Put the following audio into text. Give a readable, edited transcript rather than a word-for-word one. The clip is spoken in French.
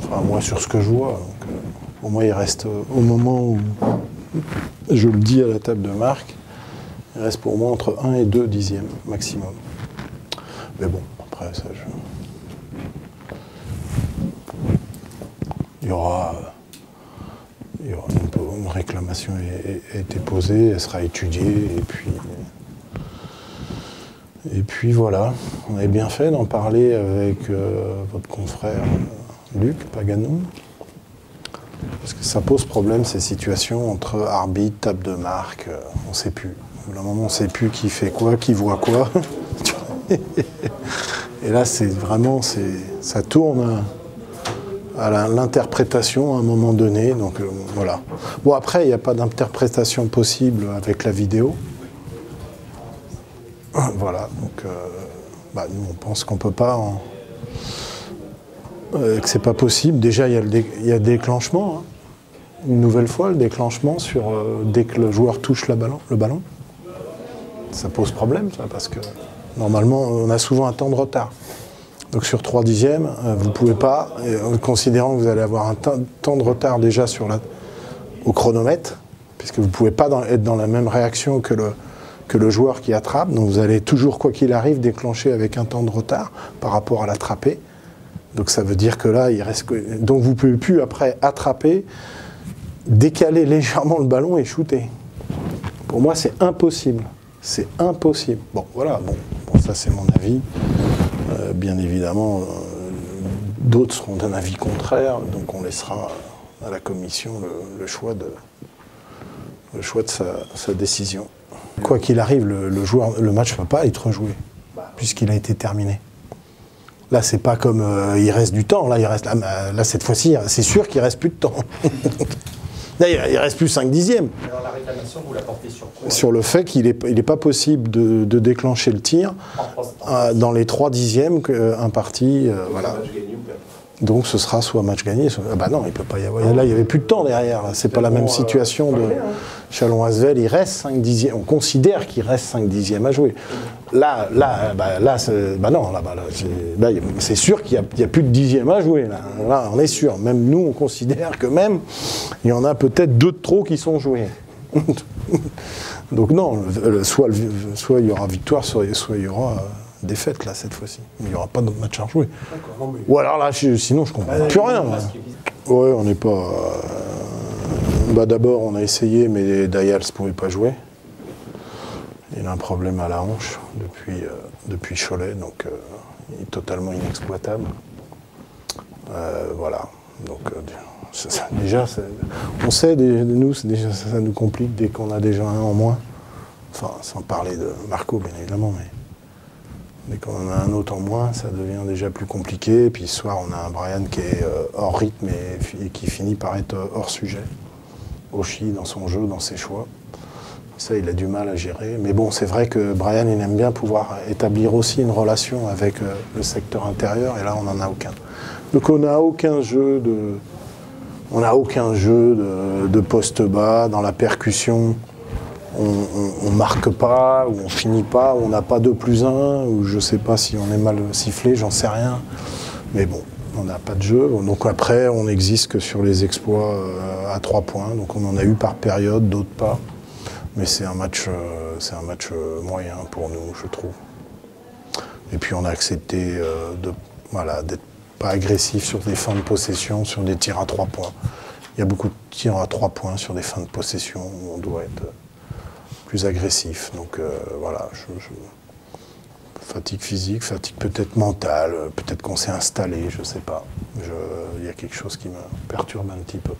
Enfin, moi, sur ce que je vois. Donc, au moins, il reste, au moment où je le dis à la table de Marc, il reste pour moi entre 1 et 2 dixièmes maximum. Mais bon, après, ça, il y aura une réclamation a été posée, elle sera étudiée, et puis voilà. On avait bien fait d'en parler avec votre confrère Luc Pagano, parce que ça pose problème, ces situations entre arbitre, table de marque, on ne sait plus. À un moment, on ne sait plus qui fait quoi, qui voit quoi. Et là, c'est vraiment, ça tourne à l'interprétation à un moment donné. Donc voilà. Bon, après, il n'y a pas d'interprétation possible avec la vidéo. Voilà. Donc, nous, on pense qu'on ne peut pas, que c'est pas possible. Déjà, il y a le déclenchement. Hein. Une nouvelle fois, le déclenchement sur dès que le joueur touche le ballon. Ça pose problème, ça, parce que normalement, on a souvent un temps de retard. Donc sur 3 dixièmes, vous ne pouvez pas, considérant que vous allez avoir un temps de retard déjà au chronomètre, puisque vous ne pouvez pas être dans la même réaction que le joueur qui attrape, donc vous allez toujours, quoi qu'il arrive, déclencher avec un temps de retard par rapport à l'attraper. Donc ça veut dire que là, donc vous ne pouvez plus après attraper, décaler légèrement le ballon et shooter. Pour moi, c'est impossible. C'est impossible. Bon, voilà, bon ça c'est mon avis. Bien évidemment, d'autres seront d'un avis contraire, donc on laissera à la commission le choix de sa décision. Quoi qu'il arrive, le match ne va pas être rejoué, puisqu'il a été terminé. Là, c'est pas comme il reste du temps, là cette fois-ci, c'est sûr qu'il ne reste plus de temps. Là, il reste plus 5 dixièmes. Alors la réclamation, vous la portez sur quoi? Sur le fait qu'il n'est pas possible de déclencher le tir dans les 3 dixièmes impartis. Voilà. Donc ce sera soit match gagné, soit... Ah bah non, il ne peut pas y avoir. Là, il n'y avait plus de temps derrière. C'est pas la même situation de Châlons-Asvel. Il reste 5 dixièmes. On considère qu'il reste 5 dixièmes à jouer. Là, c'est sûr qu'il n'y a plus de dixièmes à jouer. Là, on est sûr. Même nous, on considère que même il y en a peut-être 2 de trop qui sont joués. Donc non, soit il y aura victoire, soit il y aura défaite là cette fois-ci. Il n'y aura pas d'autres matchs à rejouer. Ou alors là, sinon je comprends plus rien. Ouais, on n'est pas. D'abord, on a essayé, mais Dayals ne pouvait pas jouer. Il a un problème à la hanche depuis Cholet, donc il est totalement inexploitable. Voilà. Donc déjà, on sait, nous, déjà, ça nous complique dès qu'on a déjà un en moins. Enfin, sans parler de Marco, bien évidemment, mais dès qu'on en a un autre en moins, ça devient déjà plus compliqué. Puis ce soir, on a un Brian qui est hors rythme et qui finit par être hors sujet. Oshi dans son jeu, dans ses choix. Ça, il a du mal à gérer. Mais bon, c'est vrai que Brian, il aime bien pouvoir établir aussi une relation avec le secteur intérieur, et là, on n'en a aucun. Donc on n'a aucun jeu de poste bas, dans la percussion. On marque pas, ou on finit pas, ou on n'a pas 2+1, ou je sais pas si on est mal sifflé, j'en sais rien. Mais bon, on n'a pas de jeu. Donc après, on n'existe que sur les exploits à 3 points. Donc on en a eu par période, d'autres pas. Mais c'est un match moyen pour nous, je trouve. Et puis on a accepté d'être pas agressif sur des fins de possession, sur des tirs à 3 points. Il y a beaucoup de tirs à 3 points sur des fins de possession où on doit être plus agressif. Donc voilà, fatigue physique, fatigue peut-être mentale, peut-être qu'on s'est installé, je ne sais pas. Il y a quelque chose qui me perturbe un petit peu.